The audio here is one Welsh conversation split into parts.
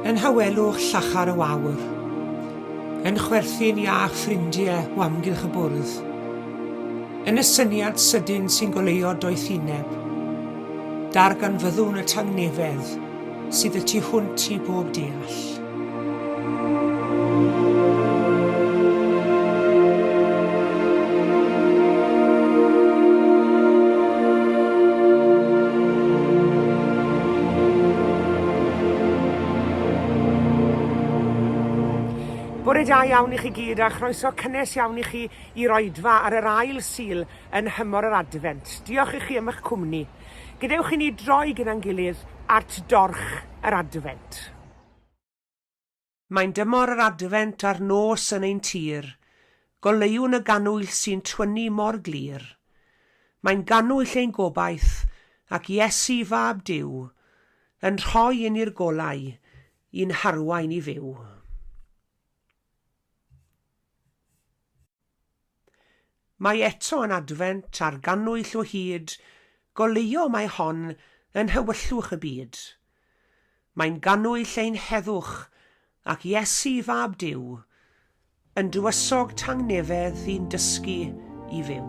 Yn hawelwch llachar y wawr, yn chwerthu'n iach ffrindiau o amgylch y bwrdd, yn y syniad sydyn sy'n goleuo doethineb, darganfyddwn y tangnefedd sydd y tu hwnt i bob deall. Bore da iawn i chi gyd a chroeso cynnes iawn i chi i roedfa ar yr ail sul yn hymor yr advent. Diolch i chi am eich cwmni. Gadewch i ni droi gyda'n gilydd at dorch yr advent. Mae'n dymor yr advent a'r nos yn ein tir, goleuwn y ganwyll sy'n twynnu mor glir. Mae'n ganwyll ein gobaith ac Iesu fab Duw yn rhoi yn i'r golau i'n harwain i fyw. Mae eto yn adfent a'r ganwyll o hyd, goleuo mae hon yn hewyllwch y byd. Mae'n ganwyll ein heddwch ac Iesu fab Duw yn dywysog tangnefedd i'n dysgu i fyw.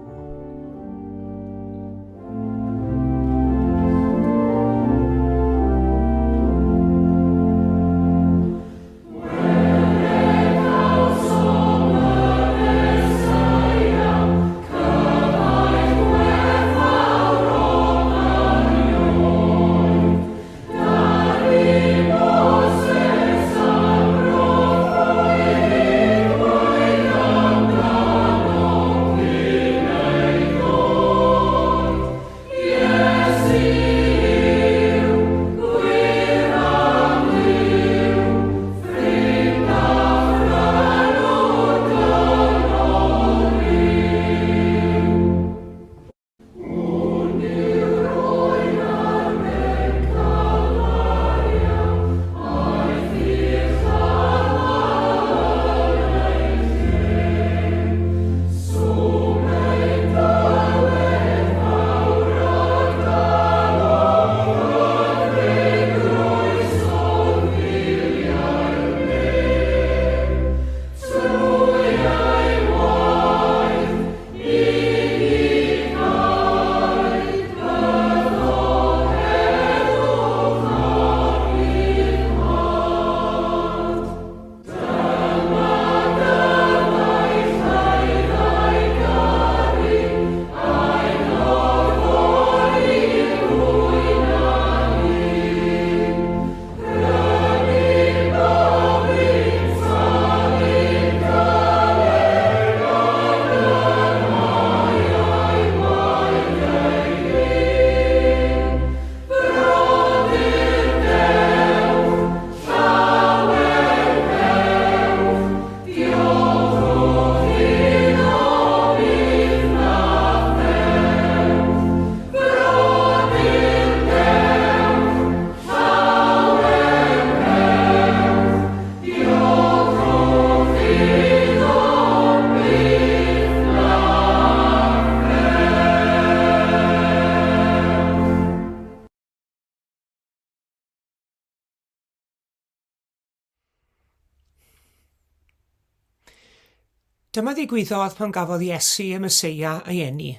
Dyma ddigwyddodd pan gafodd Iesu y Meseia ei eni.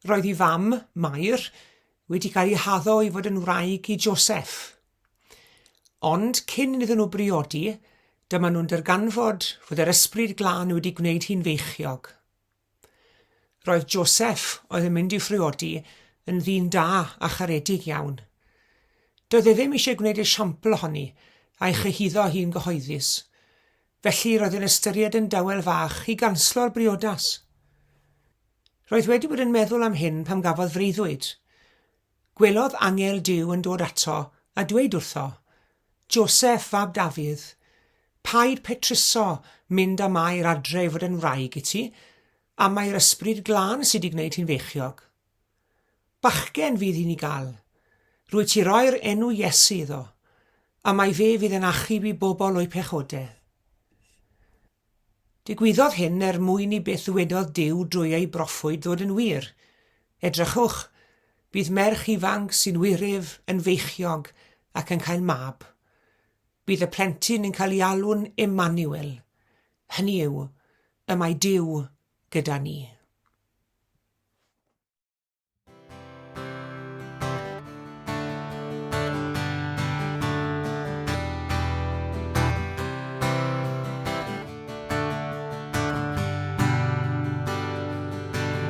Roedd ei fam, Mair, wedi cael ei haddo i fod yn wraig i Joseph. Ond cyn iddyn nhw briodi, dyma nhw'n darganfod fod yr ysbryd glân wedi gwneud hi'n feichiog. Roedd Joseph oedd yn mynd i phriodi yn ddyn da a charedig iawn. Doedd e ddim eisiau gwneud esiampl ohoni a'i chyhuddo hi'n gyhoeddus. Felly roedd yn ystyried yn dawel fach i ganslo'r briodas. Roedd wedi bod yn meddwl am hyn pam gafodd freuddwyd. Gwelodd angel Duw yn dod ato a dweud wrtho, Joseph fab Dafydd, paid petruso mynd â Mair adre i fod yn wraig i ti, a mae'r ysbryd glân sydd wedi gwneud hi'n feichiog. Bachgen fydd hi'n ei gael. Rwy ti roi'r enw Iesu iddo, a mae fe fydd yn achub i bobl o'i pechodau. Digwyddodd hyn mwyn i beth ddwedodd Duw drwy ei broffwyd ddod yn wir. Edrychwch, bydd merch ifanc sy'n wirif, yn feichiog ac yn cael mab. bydd y plentyn yn cael ei alw'n Emmanuel. Hynny yw, y mae Duw gyda ni.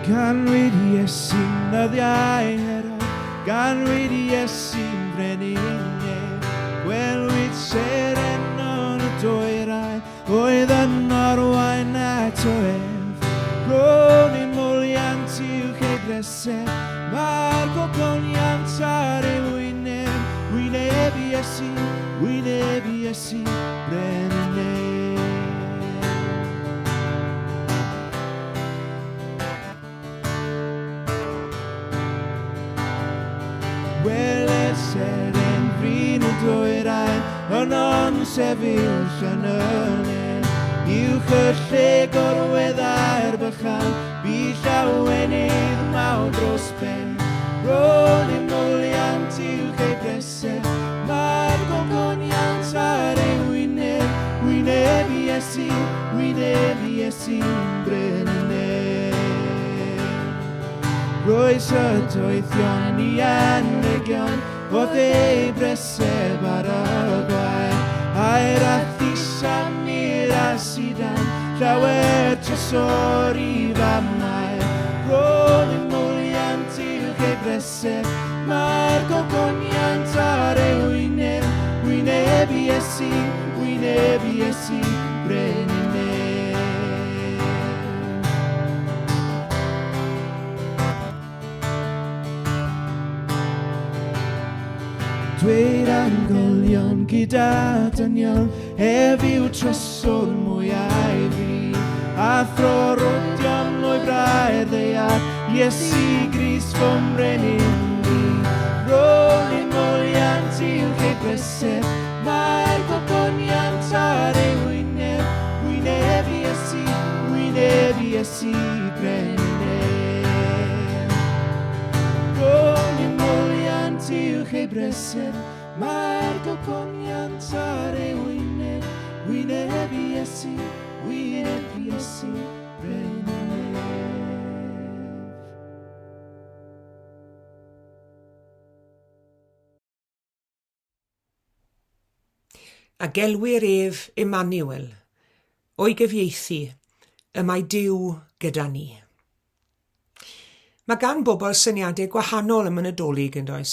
Gan wedi Iesu'n nyddiau hero, gan wedi Iesu'n breniniau, gwelwyd seren o'n y dwyrain, oedd yn arwain at o ef. Ro'n i'n mwliant uwch ei bresau, mae'r gogoniant ar ei wyneb, wyneb i Iesu breniniau. Weled seren frin y dwyrain, yn o'n sefyll llanyllen, uwch y lle gorweddau'r bychan, bu llawenydd mawr dros ben. Ro'n i'n mwliant uwch ei bresau, mae'r gogoniant ar ei wyneb, wyneb i Iesu breninen. Roes y doethion i anregion, oedd ei breseb ar y gwain, a'r athisan i'r asidan, llawer trysor i famau. Ro'n i'n mwliant uwch ei breseb, mae'r gogoniant ar ei wyneb, wyneb i Iesu breninen. Dweud angolion gyda dynion, ef yw trysor mwyau fi, a thro rwdion o'i brau'r ddeiar, Iesu Grist fy mrenin fi. Ro'n i'n mwliant uwch ei breseb, mae'r gogoniant ar ei wyneb, wyneb i Iesu breninen. Ro'n i'n mwliant uwch ei breseb, mae'r gogoniant ar ei wyneb, wyneb i Iesu breninen. A gelwir ef Emmanuel, o'i gyfieithu, y mae Duw gyda ni. Mae gan bobl syniadau gwahanol am y Nadolig yn does.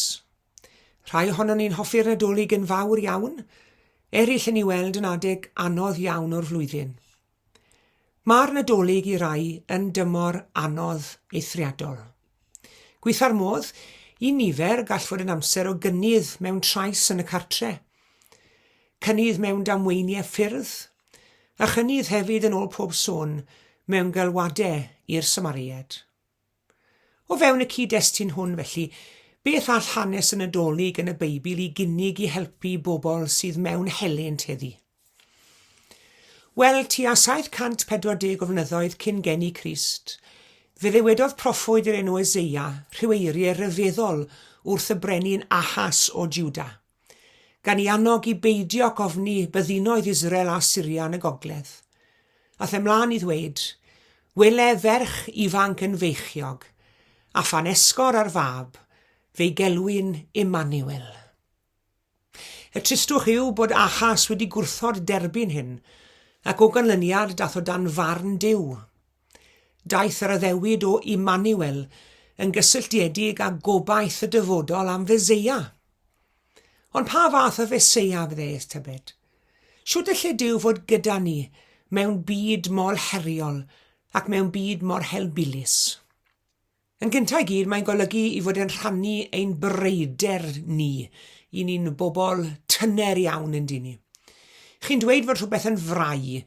Rhai ohonon ni'n hoffi'r Nadolig yn fawr iawn, eraill yn ei weld yn adeg anodd iawn o'r flwyddyn. Mae'r Nadolig i rai yn dymor anodd eithriadol. Gwytha'r modd, i nifer gall fod yn amser o gynnydd mewn trais yn y cartre, cynnydd mewn damweiniau ffyrdd, a chynnydd hefyd yn ôl pob sôn mewn galwadau i'r Samaried. O fewn y cyd-destun hwn felly, beth all hanes y Nadolig yn y Beibl i gynnig i helpu bobl sydd mewn helynt heddi? Wel, tua 740 o flynyddoedd cyn geni Crist, fe ddewedodd proffwyd yr enw Eseia rhyweiriau ryfeddol wrth y brenin Ahas o Juda, gan i annog i beidio ac ofni byddinoedd Israel a Syria yn y gogledd. Ath ymlaen i ddweud, wele ferch ifanc yn feichiog, a phan esgor ar fab, fe'i gelwyn Emmanuel. Y tristwch yw bod Achas wedi gwrthod derbyn hyn, ac o ganlyniad dath o dan farn Duw. Daeth yr addewid o Emmanuel yn gysylltiedig â gobaith y dyfodol am Feseia. Ond pa fath o Feseia fydde tybed? Shwt y lle Duw fod gyda ni mewn byd mor heriol ac mewn byd mor helbilus? Yn gyntaf gyd, mae'n golygu i fod yn rhannu ein breider ni, i ni'n bobl tyner iawn yn dyn ni. Chi'n dweud fod rhywbeth yn frai,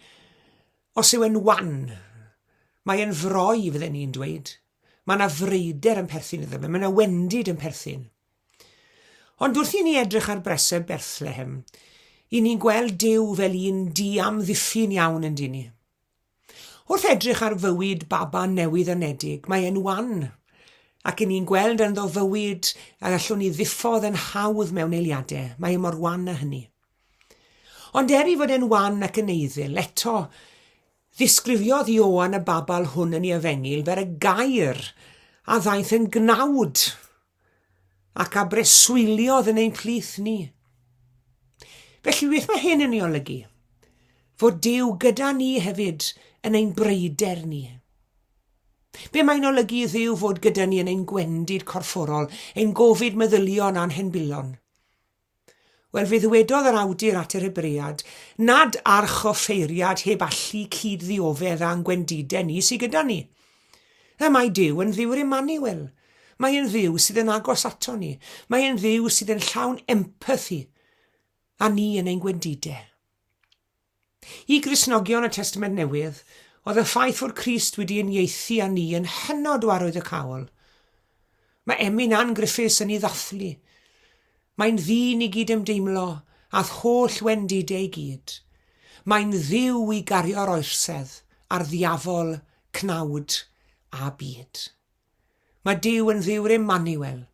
os yw e'n wan, mae e'n froi fydden ni'n dweud. Mae yna freider yn perthyn iddo fe, mae yna wendid yn perthyn. Ond wrth i ni edrych ar bresau Bethlehem, i ni'n gweld Duw fel un di-amddiffyn iawn yn dyn ni. Wrth edrych ar fywyd Baba Newydd Unedig, mae e'n wan, ac i ni'n gweld ynddo fywyd a gallwn ni ddiffodd yn hawdd mewn eiliadau, mae e mor wan â hynny. Ond i fod e'n wan ac yn eiddil, eto, ddisgrifiodd Ioan y babal hwn yn ei efengil fer y gair a ddaeth yn gnawd ac a breswyliodd yn ein plith ni. Felly beth mae hyn yn ei olygu? Fod Duw gyda ni hefyd yn ein breider ni. Be mae'n olygu Dduw fod gyda ni yn ein gwendid corfforol, ein gofid meddylion a'n henbilon? Wel, fe ddwedodd yr awdur at yr Hebread, nad arch o ffeiriad heb allu cyd ddioddef a'n gwendidau ni sydd gyda ni. A mae Duw yn Dduw'r Emmanuel. Mae yn Dduw sydd yn agos ato ni. Mae yn Dduw sydd yn llawn empathi a ni yn ein gwendidau. I Gristnogion y Testament Newydd, oedd y ffaith fod Crist wedi uniaethu â ni yn hynod o arwyddocaol. Mae Emyn Ann Griffiths yn ei ddathlu. Mae'n ddyn i gyd ymdeimlo, a'r holl wendidau i gyd. Mae'n Dduw i gario'r oersedd a'r ddiafol, cnawd a byd. Mae Duw yn Dduw'r Emmanuel,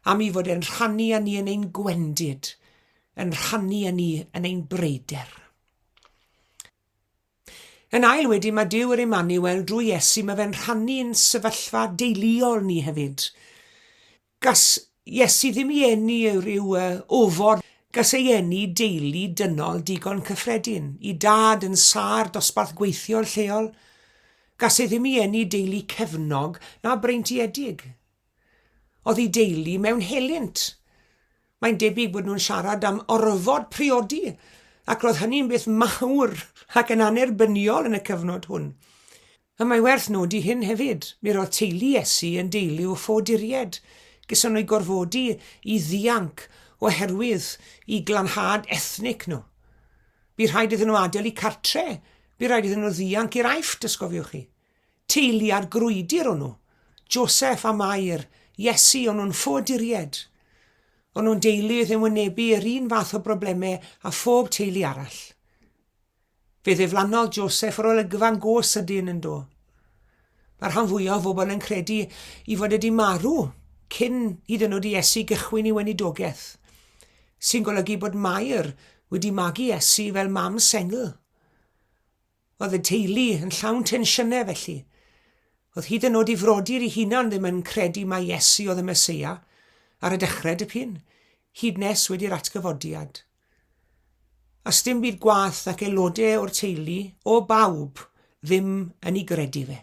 am i fod e'n rhannu â ni yn ein gwendid, yn rhannu â ni yn ein breider. Yn ail wedi, mae Duw'r Emmanuel drwy Iesu, mae fe'n rhannu'n sefyllfa deuluol ni hefyd. Gas Iesu ddim i eni ryw ofod, gas ei eni deulu dynol digon cyffredin, i dad yn sar dosbarth gweithiol lleol. Gas ei ddim i eni deulu cefnog na breintiedig. Oedd ei deulu mewn helynt. Mae'n debyg bod nhw'n siarad am orfod priodi, ac roedd hynny'n beth mawr ac yn anerbyniol yn y cyfnod hwn. A mae werth nodi hyn hefyd, mi roedd teulu Iesu yn deulu o ffoduried, gyson nhw'i gorfodi i ddianc oherwydd i glanhad ethnic nhw. Bu rhaid iddyn nhw adael i cartre, bu rhaid iddyn nhw ddianc i'r Aifft, ysgofiwch chi. Teulu ar grwydr o'n nhw. Joseph a Mair, Iesu o'n nhw'n ffoduried. O'n nhw'n deulu yn wynebu yr un fath o broblemau a phob teulu arall. Fe ddiflannodd Joseph ar olygfa'n go sydyn yn do. Mae'r rhan fwyaf o bobl yn credu i fod wedi marw cyn hyd yn oed i Iesu gychwyn i weinidogaeth, sy'n golygu bod Mair wedi magu Iesu fel mam sengl. Oedd y teulu yn llawn tensiynau felly. Oedd hyd yn oed i frodyr ei hunan ddim yn credu mai Iesu oedd y Meseia ar y dechrau dipyn, hyd nes wedi'r atgyfodiad. A sdim byd gwath ac aelodau o'r teulu o bawb ddim yn ei gredu fe.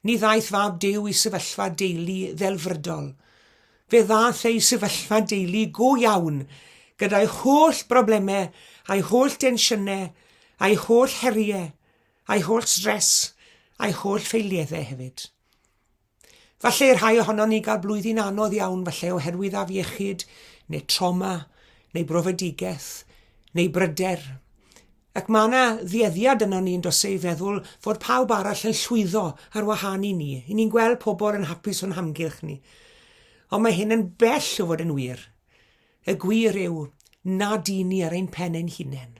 Ni ddaeth fab Duw i sefyllfa deulu ddelfrydol. Fe ddaeth ei sefyllfa deulu go iawn, gyda'i holl broblemau, a'i holl tensiynau, a'i holl heriau, a'i holl stres, a'i holl ffeilieddau hefyd. Falle rhai ohono ni gael blwyddyn anodd iawn falle oherwydd afiechyd, neu trauma, neu brofedigaeth, neu bryder. Ac mae yna ddieddiad yno ni'n dosau i feddwl fod pawb arall yn llwyddo ar wahân i ni. I ni'n gweld pobl yn hapus o'n hamgylch ni. Ond mae hyn yn bell o fod yn wir. Y gwir yw nad i ni ar ein pen ein hunain.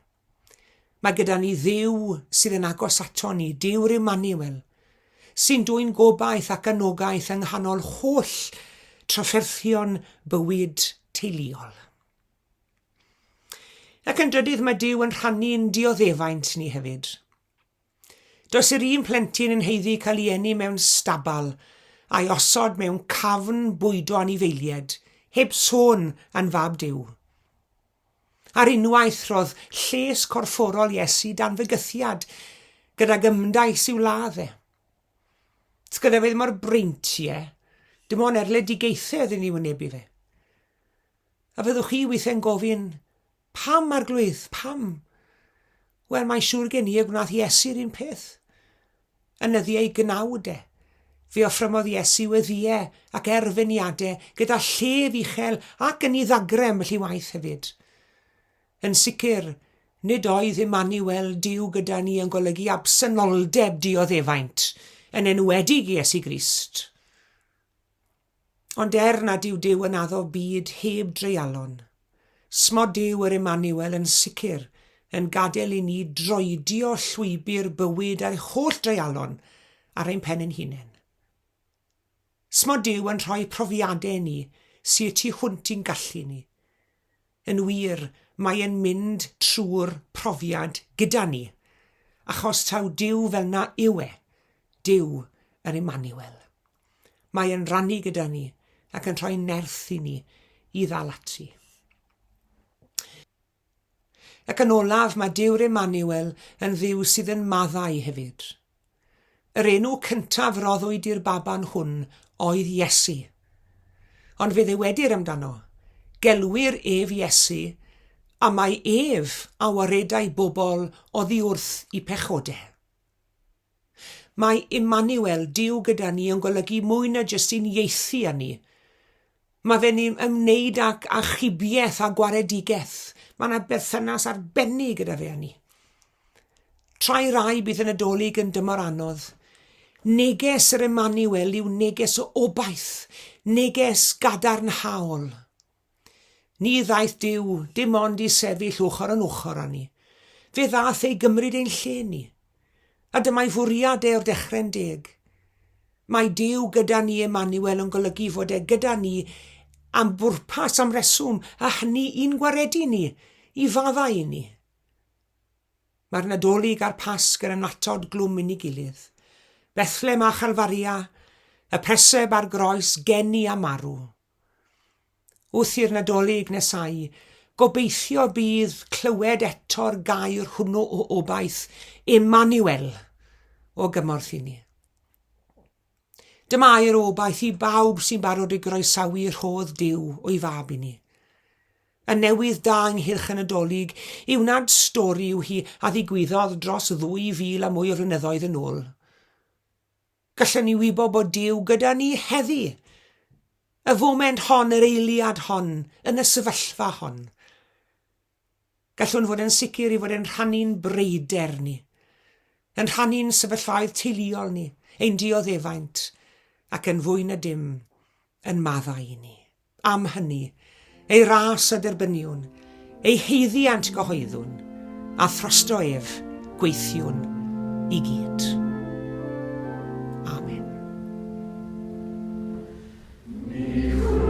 Mae gyda ni Dduw sydd yn agos ato ni, Duw'r Emmanuel, sy'n dwy'n gobaith ac anogaeth yng nghanol holl trafferthion bywyd teuluol. Ac yn drydydd mae Duw yn rhannu'n dioddefaint ni hefyd. Does yr un plentyn yn heiddi cael ei eni mewn stabal a'i osod mewn cafn bwydo anifeilied, heb sôn yn fab Duw. Ar unwaith roedd lles corfforol Iesu dan fygythiad gyda gymdais i'w ladd e. Gyda fe ddim o'r breintiau, dim ond erledigaethau ydyn ni wynebu fe. A fyddwch chi weithiau'n gofyn, pam arglwydd, pam? Wel, mae'n siŵr gen i y gwnaeth Iesu'r un peth. Ynyddiau gnawd e. Fe offrymodd Iesu weddiau ac erfyniadau gyda llef uchel ac yn ei ddagrau ambell i waith hefyd. Yn sicr, nid oedd Emmanuel Duw gyda ni yn golygu absynoldeb dioddefaint, yn enwedig Iesu Grist. Ond nad yw Duw yn addo byd heb dreialon. Smod Duw yr Emmanuel yn sicr yn gadael i ni droedio llwybr bywyd a'r holl dreialon ar ein pen ein hunain. Smod Duw yn rhoi profiadau ni sy'n tu hwnt i'n gallu ni. Yn wir, mae e'n mynd trwy'r profiad gyda ni, achos taw Duw fel na yw e, Duw yr Emmanuel. Mae e'n rannu gyda ni ac yn rhoi nerth i ni i ddal ati. Ac yn olaf, mae Dyw'r Emmanuel yn dduw sydd yn maddau hefyd. Yr enw cyntaf roddwyd i'r baban hwn oedd Iesu. Ond fe ddiwedir amdano, gelwir ef Iesu, a mae ef awyredau bobl oddi wrth i pechodau. Mae Emmanuel, Duw gyda ni, yn golygu mwy na jyst i'n ieithu â ni. Mae fe'n ymwneud ag achubiaeth a gwaredigaeth. Mae yna berthynas arbennig gyda fe â ni. Trai rai bydd y Nadolig yn dymor anodd. Neges yr Emmanuel yw neges o obaith, neges gadarnhaol. Ni ddaeth Duw dim ond i sefyll ochr yn ochr â ni. Fe ddaeth ei gymryd ein lle ni. A dyma'i fwriad o'r dechrau'n deg. Mae Duw gyda ni Emmanuel yn golygu fod e gyda ni am bwrpas, am reswm, a hynny i'n gwaredu ni, i faddau i ni. Mae'r Nadolig a'r Pasg yn natod glwm yn ei gilydd. Bethlem a Chalfaria, y preseb a'r groes, geni a marw. Wrth i'r Nadolig nesau, gobeithio bydd clywed eto'r gair hwnnw o obaith, Emmanuel, o gymorth i ni. Dyma yw'r obaith i bawb sy'n barod i groesawu rhodd Duw o'i fab i ni. Y newydd da ynghylch y Nadolig yw nad stori yw hi a ddigwyddodd dros 2000 a mwy o flynyddoedd yn ôl. Gallwn ni wybod bod Duw gyda ni heddi. Y foment hon, yr eiliad hon, yn y sefyllfa hon. Gallwn fod yn sicr i fod yn rhannu'n breider ni, yn rhannu'n sefyllfaoedd teuluol ni, ein dioddefaint, ac yn fwy na dim yn maddau i ni. Am hynny, ei ras a derbyniwn, ei heiddiant gyhoeddwn, a throsto ef gweithiwn i gyd. Amen. Oh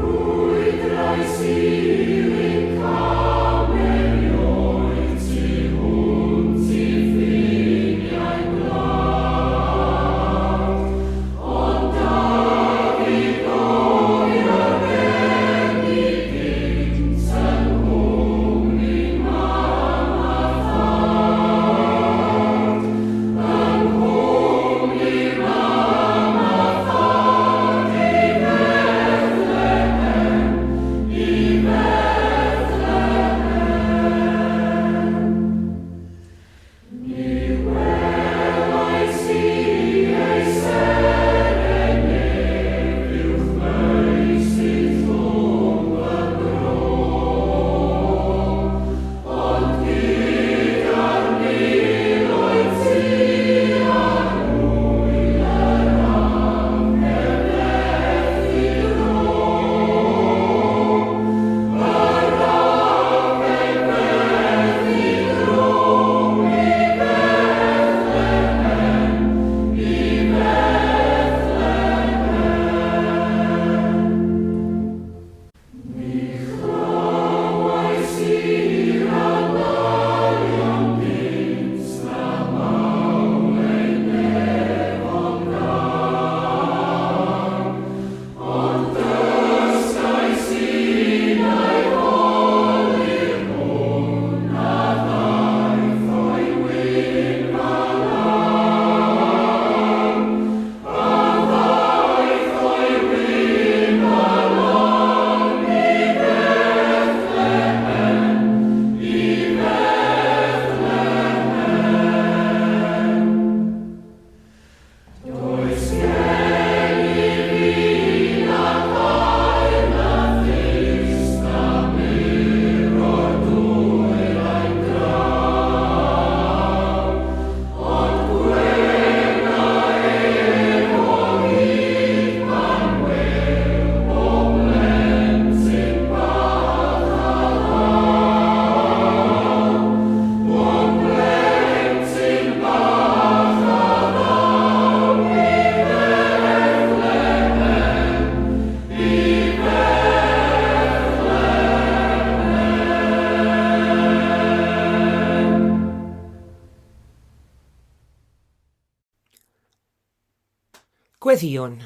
Gweddiwn.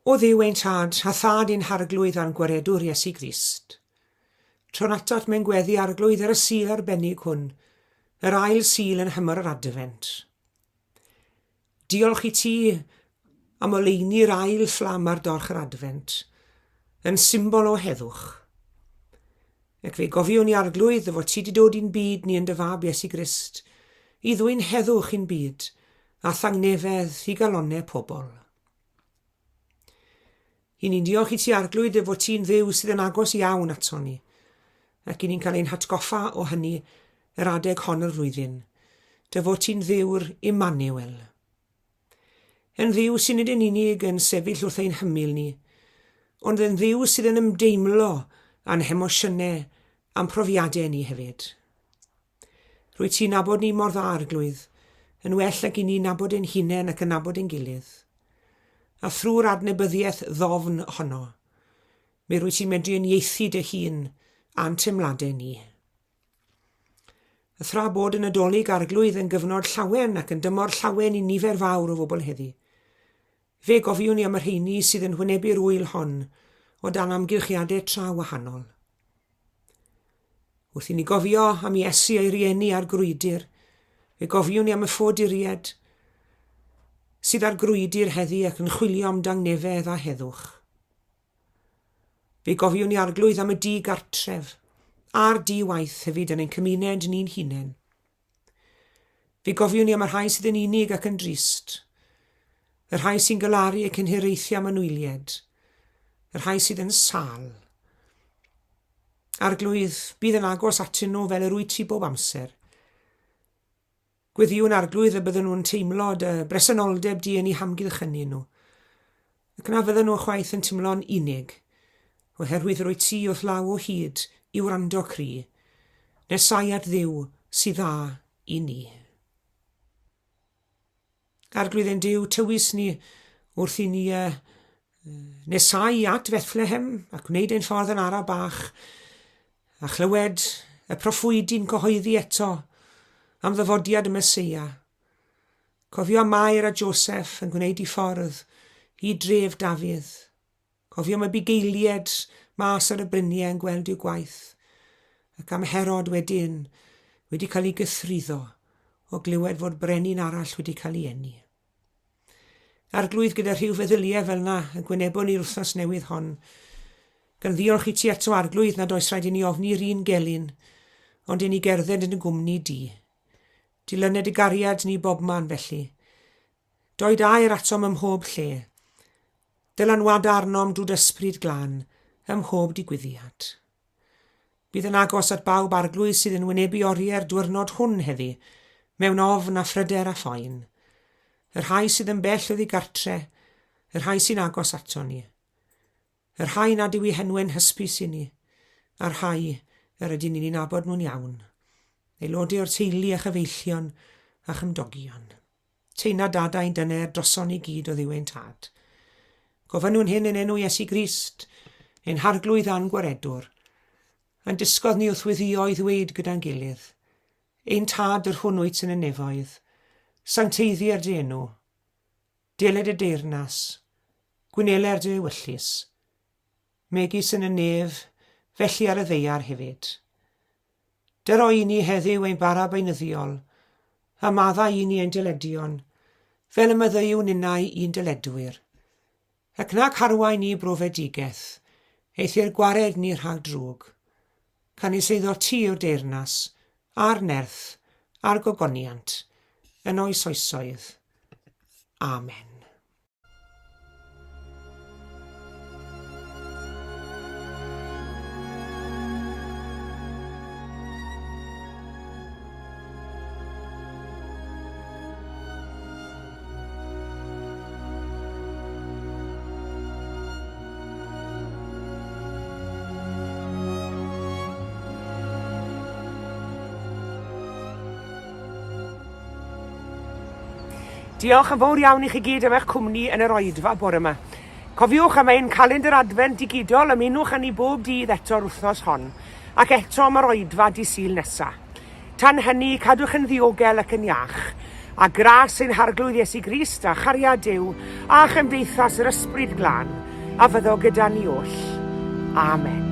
O Dduw ein tad, a thad ein harglwydd a'n gwaredwr Iesu Grist. Tro'n atat mewn gweddi arglwydd ar y sul arbennig hwn, yr ail sul yn hymor yr advent. Diolch i ti am oleini'r ail fflam ar dorch yr advent, yn symbol o heddwch. Ac fe gofiwn i arglwydd fod ti wedi dod i'n byd ni yn dy fab Iesu Grist, i ddwy'n heddwch i'n byd, a thangnefedd i galonau pobl. I ni'n diolch i ti arglwydd fod ti'n dduw sydd yn agos iawn ato ni, ac i ni'n cael ein hatgoffa o hynny yr adeg hon yr flwyddyn, dy fod ti'n dduw'r Emmanuel. Yn dduw sy'n nid yn unig yn sefyll wrth ein hymyl ni, ond yn dduw sydd yn ymdeimlo a'n hemosiynau a'n profiadau ni hefyd. Rwy ti'n nabod ni mor dda arglwydd, yn well ag i ni nabod ein hunain ac yn nabod ein gilydd. A thrwy'r adnabyddiaeth ddofn honno, mi rwy ti'n medru unieithu dy hun a'n teimladau ni. Y thra bod yn Nadolig arglwydd yn gyfnod llawen ac yn dymor llawen i nifer fawr o bobl heddi. Fe gofiwn ni am yr rheini sydd yn wynebu'r wyl hon o dan amgylchiadau tra wahanol. Wrth i ni gofio am Iesu a'i rieni ar grwydr, fe gofiwn ni am y ffoduried sydd ar grwydr heddi ac yn chwilio am dangnefedd a heddwch. Fe gofiwn ni arglwydd am y di-gartref a'r di-waith hefyd yn ein cymuned ni'n hunain. Fe gofiwn ni am y rhai sydd yn unig ac yn drist, y rhai sy'n galaru ac yn hiraethu am anwyliad, y rhai sydd yn sal. Arglwydd bydd yn agos atyn nhw fel yr wyt ti bob amser. Gweddiwn arglwydd y bydden nhw'n teimlo dy bresenoldeb di yn eu hamgylchynu nhw. Ac yna fydden nhw chwaith yn teimlo'n unig, oherwydd rwy ti wrth law o hyd i wrando cri, nesau at dduw sydd dda i ni. Arglwydd yn Duw tywys ni wrth i ni nesau at Bethlehem ac wneud ein ffordd yn ara bach, a chlywed y proffwydi'n cyhoeddi eto am ddyfodiad y Meseia. Cofio Mair a Joseph yn gwneud i ffordd i dref Dafydd. Cofio am y bugeilied mas ar y bryniau yn gweld i'w gwaith, ac am Herod wedyn wedi cael ei gythruddo o glywed fod brenin arall wedi cael ei eni. Arglwydd gyda rhyw feddyliau fel yna yn gwynebon i'r wythnos newydd hon, gan ddiolch i ti eto arglwydd nad oes rhaid i ni ofni'r un gelyn, ond i ni gerdded yn y gwmni di. Dilyned y gariad ni bobman felly. Doed air atom ym mhob lle. Dylanwad arnom drwy ysbryd glân ym mhob digwyddiad. Bydd yn agos at bawb arglwydd sydd yn wynebu oriau'r diwrnod hwn heddi, mewn ofn a phryder a phoen. Yr rhai sydd yn bell oddi gartre, yr rhai sy'n agos ato ni. Yr rhai nad yw i henwen hysbys i ni, a'r rhai yr ydyn ni'n nabod nhw'n iawn. Aelodau o'r teulu a chyfeillion a chymdogion. Teina dadau'n dyner droson i gyd o Dduw ein tad. Gofyn nhw'n hyn yn enw Iesu Grist, ein harglwydd a'n gwaredwr, yn disgodd ni wrth weddïo i ddweud gyda'n gilydd. Ein tad yr hwnnwyt yn y nefoedd, sancteiddi'r dy enw, deled y deyrnas, gwynele'r dy ewyllus, megis yn y nef, felly ar y ddeiar hefyd. Dyro i ni heddiw ein bara beunyddiol, a madda i ni ein dyledion, fel y myddyiw ninnau i'n dyledwyr. Ac nac harwain ni brofedigaeth, eithi'r gwared ni rhag drwg, can i seiddo ti o'r deyrnas, a'r nerth, a'r gogoniant, yn oes oesoedd. Amen. Diolch yn fawr iawn i chi gyd am eich cwmni yn yr oedfa bore yma. Cofiwch am ein calendr advent digidol ymunwch yn ei bob dydd eto'r wythnos hon, ac eto am yr oedfa di Sul nesa. Tan hynny, cadwch yn ddiogel ac yn iach, A gras ein harglwydd Iesu Grist a chariad Duw a chymdeithas yr ysbryd glân a fyddo gyda ni oll. Amen.